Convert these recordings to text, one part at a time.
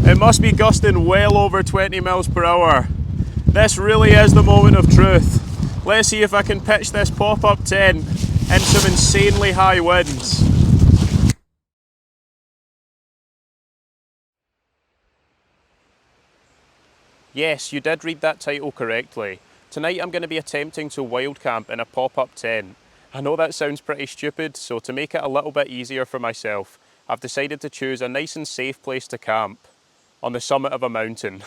It must be gusting well over 20 miles per hour. This really is the moment of truth. Let's see if I can pitch this pop-up tent in some insanely high winds. Yes, you did read that title correctly. Tonight I'm going to be attempting to wild camp in a pop-up tent. I know that sounds pretty stupid, so to make it a little bit easier for myself, I've decided to choose a nice and safe place to camp on the summit of a mountain.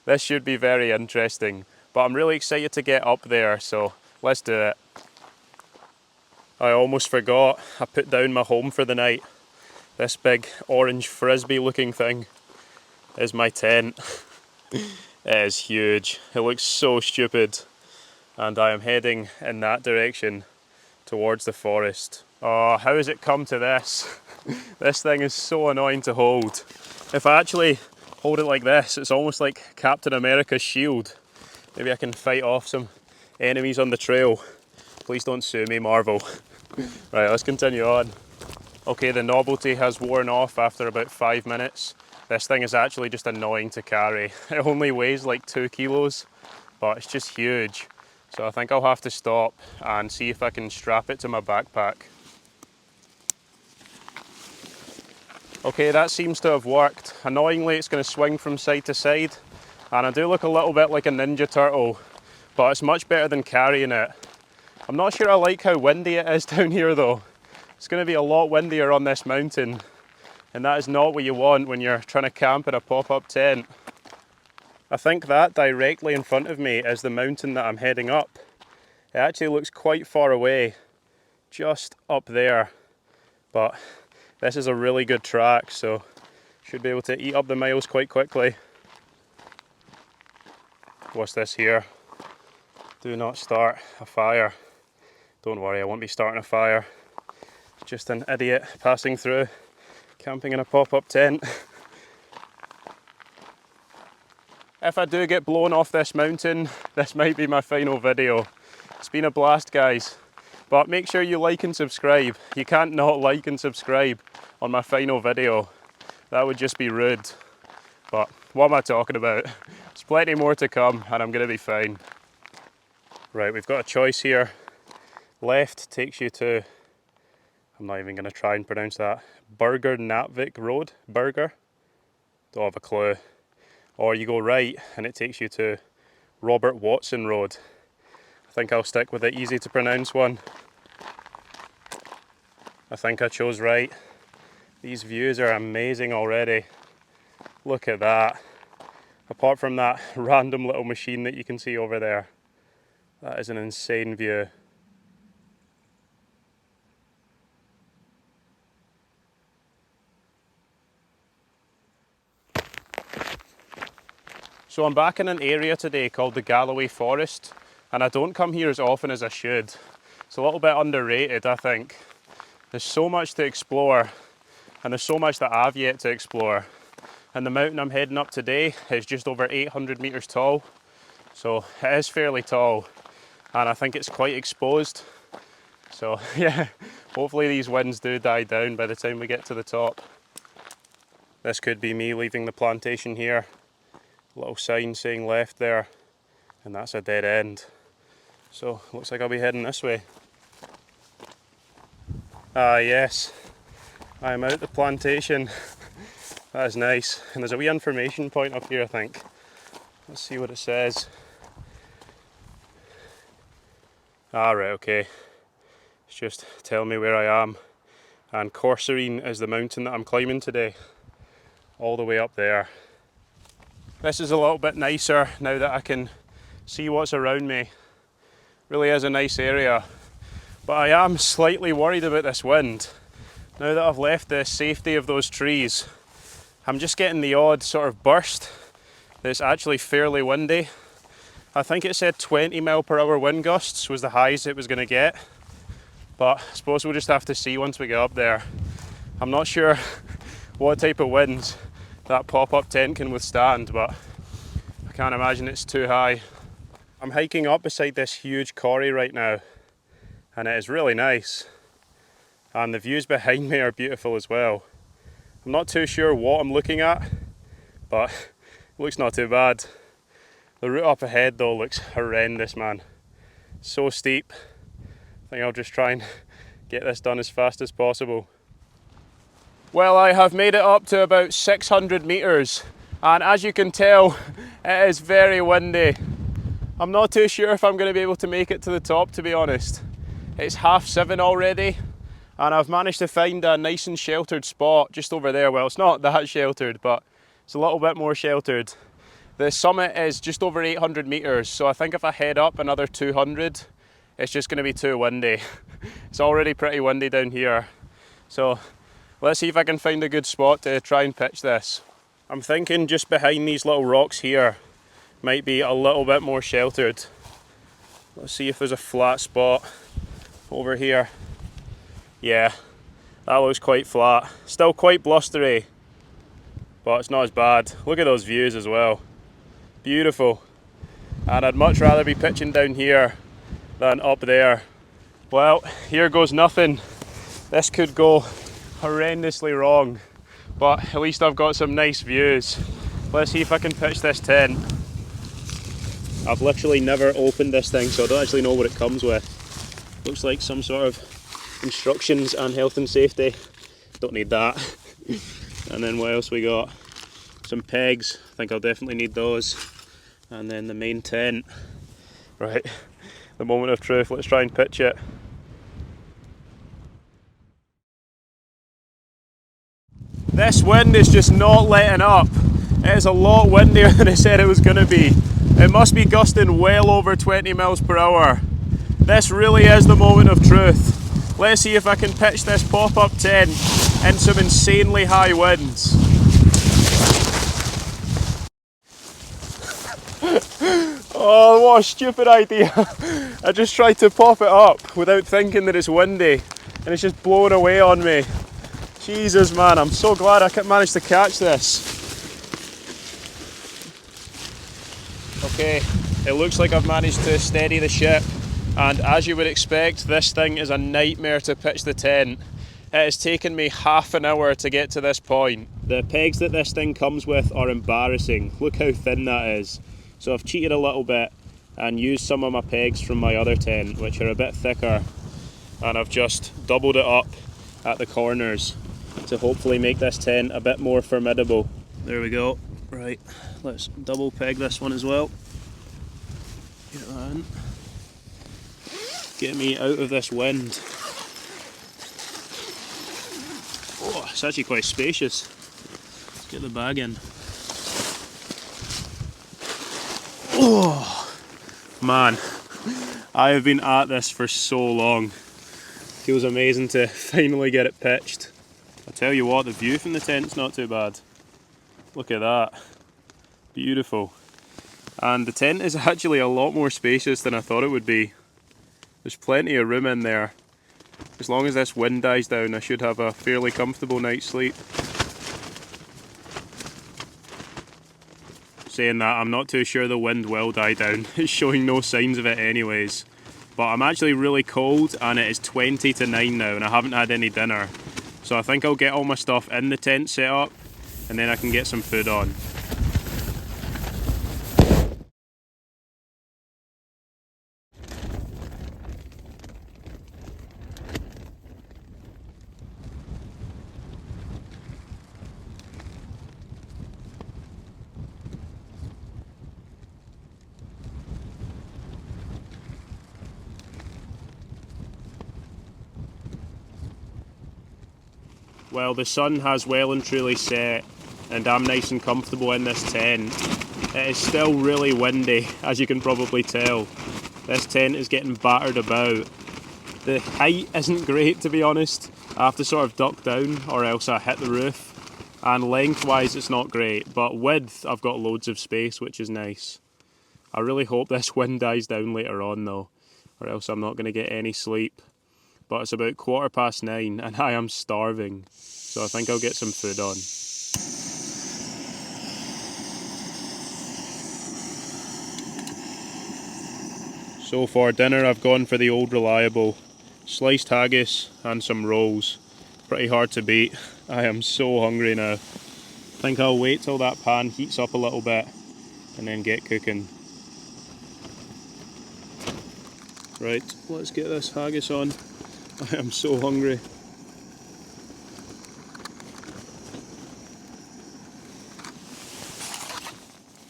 This should be very interesting, but I'm really excited to get up there, so let's do it. I almost forgot, I put down my home for the night. This big orange frisbee looking thing is my tent. It is huge. It looks so stupid. And I am heading in that direction towards the forest. Oh, how has it come to this? This thing is so annoying to hold. If I actually hold it like this, it's almost like Captain America's shield. Maybe I can fight off some enemies on the trail. Please don't sue me, Marvel. Right, let's continue on. Okay, the novelty has worn off after about 5 minutes. This thing is actually just annoying to carry. It only weighs like 2 kilos, but it's just huge. So I think I'll have to stop and see if I can strap it to my backpack. Okay, that seems to have worked. Annoyingly, it's going to swing from side to side, and I do look a little bit like a Ninja Turtle, but it's much better than carrying it. I'm not sure I like how windy it is down here though. It's going to be a lot windier on this mountain, and that is not what you want when you're trying to camp in a pop-up tent. I think that directly in front of me is the mountain that I'm heading up. It actually looks quite far away, just up there, but this is a really good track, so should be able to eat up the miles quite quickly. What's this here? Do not start a fire. Don't worry, I won't be starting a fire. Just an idiot passing through, camping in a pop-up tent. If I do get blown off this mountain, this might be my final video. It's been a blast, guys. But make sure you like and subscribe. You can't not like and subscribe on my final video. That would just be rude. But what am I talking about? There's plenty more to come and I'm going to be fine. Right, we've got a choice here. Left takes you to, I'm not even going to try and pronounce that, Burger Natvik Road? Burger? Don't have a clue. Or you go right and it takes you to Robert Watson Road. I think I'll stick with the easy to pronounce one. I think I chose right. These views are amazing already. Look at that. Apart from that random little machine that you can see over there. That is an insane view. So I'm back in an area today called the Galloway Forest, and I don't come here as often as I should. It's a little bit underrated, I think. There's so much to explore, and there's so much that I've yet to explore. And the mountain I'm heading up today is just over 800 metres tall, so it is fairly tall, and I think it's quite exposed. So yeah, hopefully these winds do die down by the time we get to the top. This could be me leaving the plantation here. Little sign saying left there, and that's a dead end. So looks like I'll be heading this way. Ah yes, I'm out the plantation. That is nice. And there's a wee information point up here, I think. Let's see what it says. Ah right, okay. It's just telling me where I am. And Corserine is the mountain that I'm climbing today. All the way up there. This is a little bit nicer now that I can see what's around me. Really is a nice area. But I am slightly worried about this wind. Now that I've left the safety of those trees, I'm just getting the odd sort of burst that's actually fairly windy. I think it said 20 mile per hour wind gusts was the highest it was going to get. But I suppose we'll just have to see once we get up there. I'm not sure what type of winds that pop-up tent can withstand, but I can't imagine it's too high. I'm hiking up beside this huge corrie right now, and it is really nice. And the views behind me are beautiful as well. I'm not too sure what I'm looking at, but looks not too bad. The route up ahead though looks horrendous, man. So steep. I think I'll just try and get this done as fast as possible. Well, I have made it up to about 600 metres, and as you can tell, it is very windy. I'm not too sure if I'm going to be able to make it to the top, to be honest. It's 7:30 already, and I've managed to find a nice and sheltered spot just over there. Well, it's not that sheltered, but it's a little bit more sheltered. The summit is just over 800 metres, so I think if I head up another 200, it's just going to be too windy. It's already pretty windy down here. So let's see if I can find a good spot to try and pitch this. I'm thinking just behind these little rocks here might be a little bit more sheltered. Let's see if there's a flat spot over here. Yeah, that looks quite flat. Still quite blustery, but it's not as bad. Look at those views as well. Beautiful. And I'd much rather be pitching down here than up there. Well, here goes nothing. This could go horrendously wrong, but at least I've got some nice views. Let's see if I can pitch this tent. I've literally never opened this thing, so I don't actually know what it comes with. Looks like some sort of instructions and health and safety. Don't need that. And then what else we got? Some pegs. I think I'll definitely need those. And then the main tent. Right, the moment of truth. Let's try and pitch it. This wind is just not letting up. It is a lot windier than I said it was going to be. It must be gusting well over 20 miles per hour. This really is the moment of truth. Let's see if I can pitch this pop-up tent in some insanely high winds. Oh, what a stupid idea. I just tried to pop it up without thinking that it's windy, and it's just blowing away on me. Jesus, man, I'm so glad I managed to catch this. Okay, it looks like I've managed to steady the ship, and as you would expect, this thing is a nightmare to pitch the tent. It has taken me half an hour to get to this point. The pegs that this thing comes with are embarrassing. Look how thin that is. So I've cheated a little bit and used some of my pegs from my other tent, which are a bit thicker, and I've just doubled it up at the corners to hopefully make this tent a bit more formidable. There we go. Right, let's double peg this one as well. Get that in. Get me out of this wind. Oh, it's actually quite spacious. Let's get the bag in. Oh, man, I have been at this for so long. Feels amazing to finally get it pitched. I tell you what, the view from the tent's not too bad. Look at that. Beautiful. And the tent is actually a lot more spacious than I thought it would be. There's plenty of room in there. As long as this wind dies down, I should have a fairly comfortable night's sleep. Saying that, I'm not too sure the wind will die down. It's showing no signs of it anyways. But I'm actually really cold, and it is 20 to 9 now, and I haven't had any dinner. So I think I'll get all my stuff in the tent set up, and then I can get some food on. Well, the sun has well and truly set, and I'm nice and comfortable in this tent. It is still really windy, as you can probably tell. This tent is getting battered about. The height isn't great, to be honest. I have to sort of duck down or else I hit the roof. And lengthwise it's not great, but width I've got loads of space, which is nice. I really hope this wind dies down later on though, or else I'm not going to get any sleep. But it's about 9:15 and I am starving, so I think I'll get some food on. So for dinner I've gone for the old reliable sliced haggis and some rolls. Pretty hard to beat. I am so hungry now. I think I'll wait till that pan heats up a little bit and then get cooking. Right, let's get this haggis on. I am so hungry.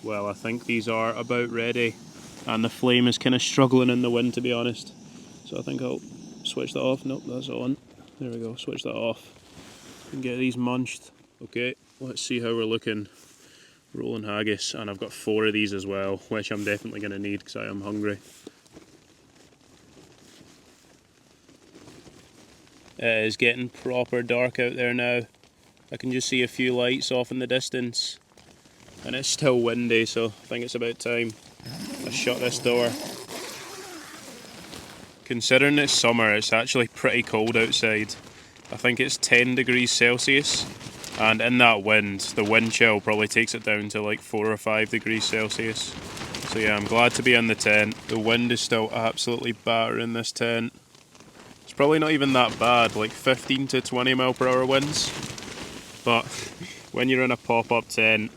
Well, I think these are about ready, and the flame is kind of struggling in the wind, to be honest. So I think I'll switch that off. Nope, that's on. There we go, switch that off and get these munched. Okay, let's see how we're looking. Rolling haggis, and I've got 4 of these as well, which I'm definitely going to need because I am hungry. It is getting proper dark out there now. I can just see a few lights off in the distance, and it's still windy, so I think it's about time I shut this door. Considering it's summer, it's actually pretty cold outside. I think it's 10 degrees Celsius, and in that wind, the wind chill probably takes it down to like 4 or 5 degrees Celsius. So yeah, I'm glad to be in the tent. The wind is still absolutely battering this tent. It's probably not even that bad, like 15 to 20 mile per hour winds. But when you're in a pop-up tent,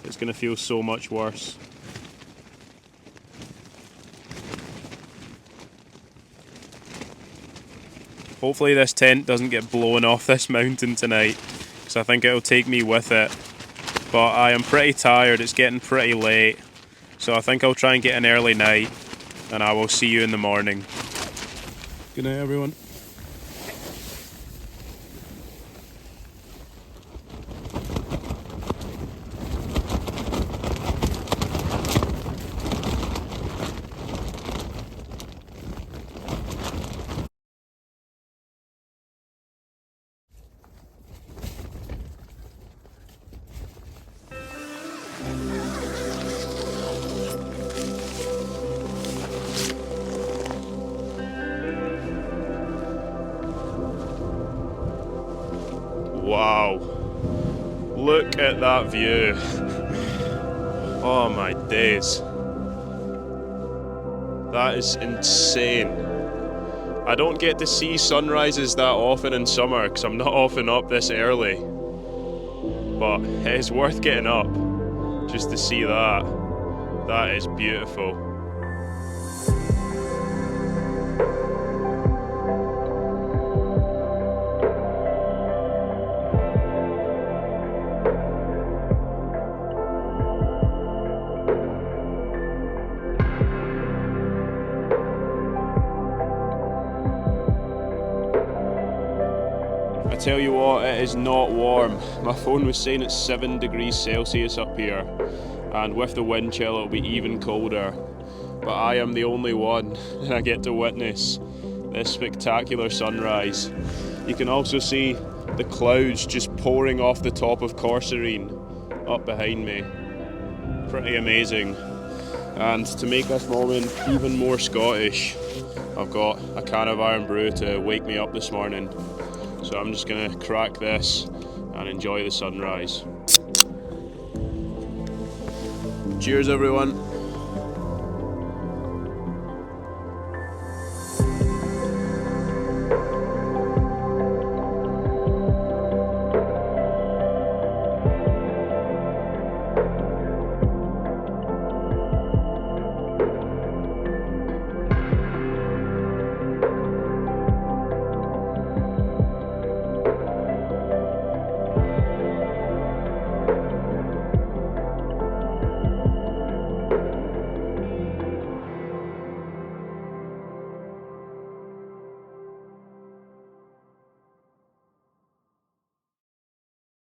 it's going to feel so much worse. Hopefully this tent doesn't get blown off this mountain tonight, because I think it'll take me with it. But I am pretty tired, it's getting pretty late, so I think I'll try and get an early night, and I will see you in the morning. Good night, everyone. Wow, look at that view. Oh my days. That is insane. I don't get to see sunrises that often in summer because I'm not often up this early. But it is worth getting up just to see that. That is beautiful. I tell you what, it is not warm. My phone was saying it's 7 degrees Celsius up here, and with the wind chill it'll be even colder. But I am the only one, and I get to witness this spectacular sunrise. You can also see the clouds just pouring off the top of Corserine up behind me. Pretty amazing. And to make this moment even more Scottish, I've got a can of Iron Brew to wake me up this morning. So I'm just gonna crack this and enjoy the sunrise. Cheers, everyone.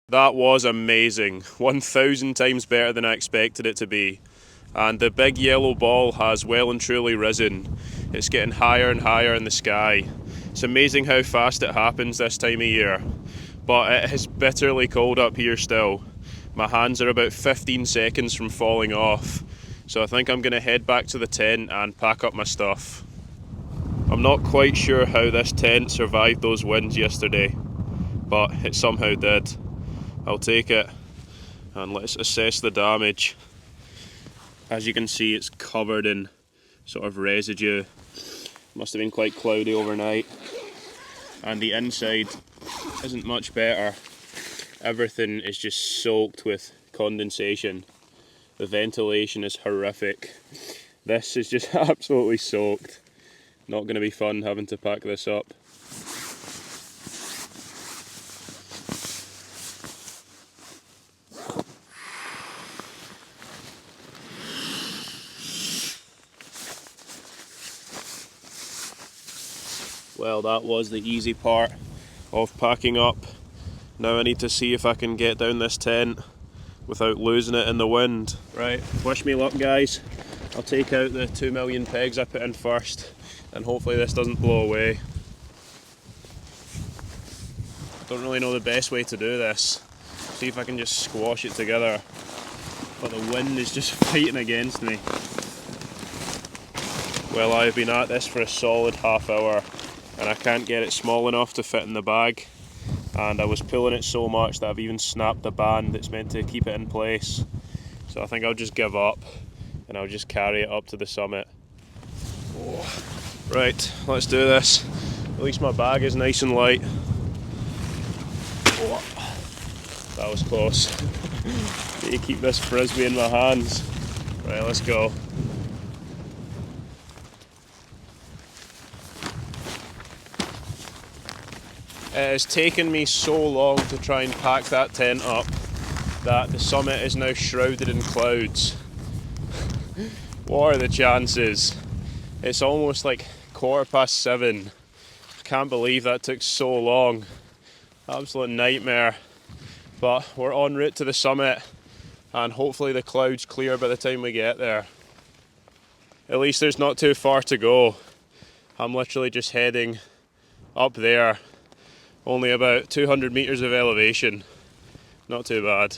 That was amazing, 1,000 times better than I expected it to be. And the big yellow ball has well and truly risen. It's getting higher and higher in the sky. It's amazing how fast it happens this time of year. But it is bitterly cold up here still. My hands are about 15 seconds from falling off. So I think I'm going to head back to the tent and pack up my stuff. I'm not quite sure how this tent survived those winds yesterday, but it somehow did. I'll take it, and let's assess the damage. As you can see, it's covered in sort of residue. Must have been quite cloudy overnight. And the inside isn't much better. Everything is just soaked with condensation. The ventilation is horrific. This is just absolutely soaked. Not going to be fun having to pack this up. Well, that was the easy part of packing up. Now I need to see if I can get down this tent without losing it in the wind. Right, wish me luck guys. I'll take out the 2 million pegs I put in first and hopefully this doesn't blow away. Don't really know the best way to do this. See if I can just squash it together. But the wind is just fighting against me. Well, I've been at this for a solid half hour and I can't get it small enough to fit in the bag, and I was pulling it so much that I've even snapped the band that's meant to keep it in place. So I think I'll just give up and I'll just carry it up to the summit. Oh. Right, let's do this. At least my bag is nice and light. Oh. That was close. Need to keep this frisbee in my hands. Right, let's go. It has taken me so long to try and pack that tent up that the summit is now shrouded in clouds. What are the chances? It's almost like 7:15. I can't believe that took so long. Absolute nightmare. But we're en route to the summit and hopefully the clouds clear by the time we get there. At least there's not too far to go. I'm literally just heading up there. Only about 200 metres of elevation. Not too bad.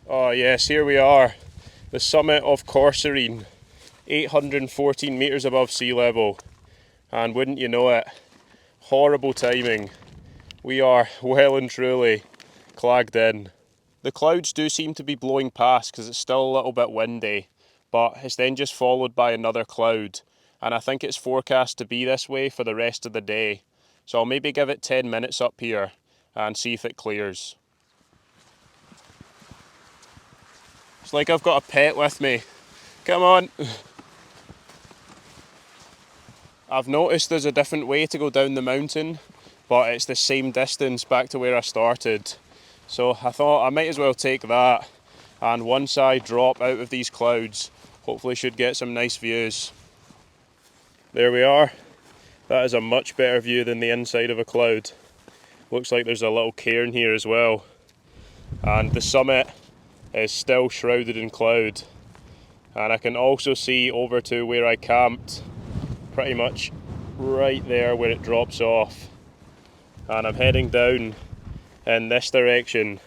Oh yes, here we are. The summit of Corserine. 814 metres above sea level. And wouldn't you know it, horrible timing. We are well and truly clagged in. The clouds do seem to be blowing past because it's still a little bit windy, but it's then just followed by another cloud. And I think it's forecast to be this way for the rest of the day. So I'll maybe give it 10 minutes up here and see if it clears. It's like I've got a pet with me. Come on. I've noticed there's a different way to go down the mountain, but it's the same distance back to where I started. So I thought I might as well take that, and once I drop out of these clouds, hopefully should get some nice views. There we are. That is a much better view than the inside of a cloud. Looks like there's a little cairn here as well. And the summit is still shrouded in cloud. And I can also see over to where I camped, pretty much right there where it drops off. And I'm heading down in this direction.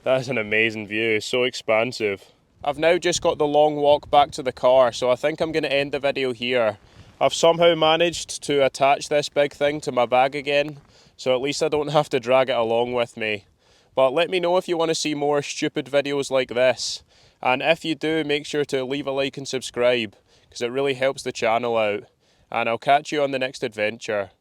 That is an amazing view, so expansive. I've now just got the long walk back to the car, so I think I'm going to end the video here. I've somehow managed to attach this big thing to my bag again, so at least I don't have to drag it along with me. But let me know if you want to see more stupid videos like this. And if you do, make sure to leave a like and subscribe, because it really helps the channel out. And I'll catch you on the next adventure.